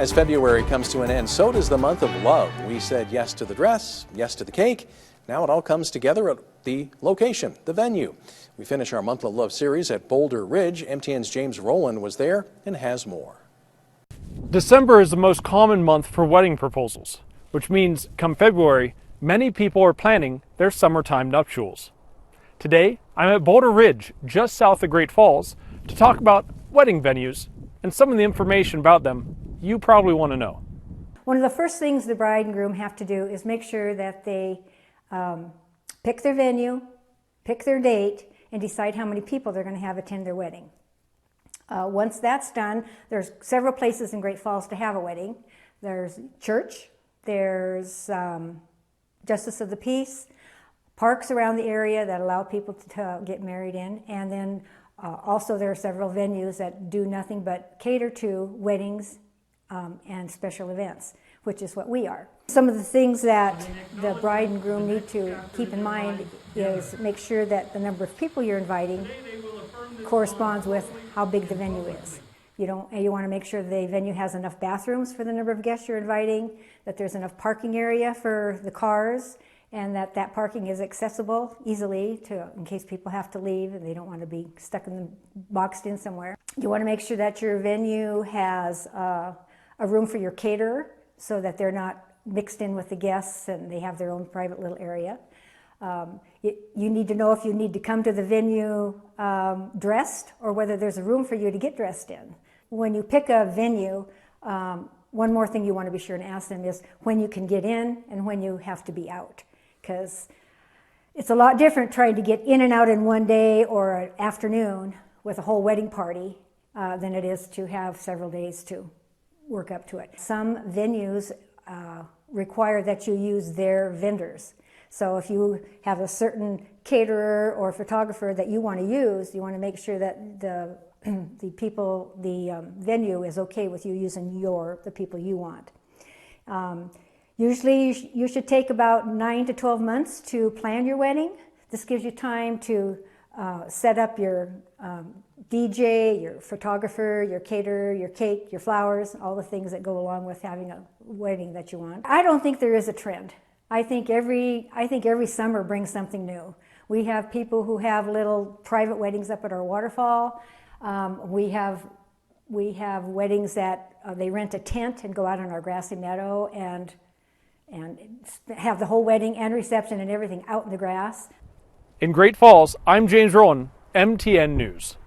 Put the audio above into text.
As February comes to an end, so does the month of love. We said yes to the dress, yes to the cake. Now it all comes together at the location, the venue. We finish our month of love series at Boulder Ridge. MTN's James Rowland was there and has more. December is the most common month for wedding proposals, which means come February, many people are planning their summertime nuptials. Today, I'm at Boulder Ridge, just south of Great Falls, to talk about wedding venues and some of the information about them you probably want to know. One of the first things the bride and groom have to do is make sure that they pick their venue, pick their date, and decide how many people they're going to have attend their wedding. Once that's done, there's several places in Great Falls to have a wedding. There's church, there's Justice of the Peace, parks around the area that allow people to get married in, and then also there are several venues that do nothing but cater to weddings and special events, which is what we are. Some of the things that the bride and groom need to keep in mind is make sure that the number of people you're inviting corresponds with how big the venue is. You want to make sure the venue has enough bathrooms for the number of guests you're inviting, that there's enough parking area for the cars, and that parking is accessible easily in case people have to leave and they don't want to be boxed in somewhere. You want to make sure that your venue has a room for your caterer so that they're not mixed in with the guests and they have their own private little area. You need to know if you need to come to the venue dressed or whether there's a room for you to get dressed in. When you pick a venue, one more thing you want to be sure and ask them is when you can get in and when you have to be out. Because it's a lot different trying to get in and out in one day or an afternoon with a whole wedding party than it is to have several days to work up to it. Some venues require that you use their vendors. So if you have a certain caterer or photographer that you want to use, you want to make sure that the venue is okay with you using the people you want. Usually you should take about 9 to 12 months to plan your wedding. This gives you time to set up your DJ, your photographer, your caterer, your cake, your flowers, all the things that go along with having a wedding that you want. I don't think there is a trend. I think every summer brings something new. We have people who have little private weddings up at our waterfall. We have weddings that they rent a tent and go out on our grassy meadow and have the whole wedding and reception and everything out in the grass. In Great Falls, I'm James Rowan, MTN News.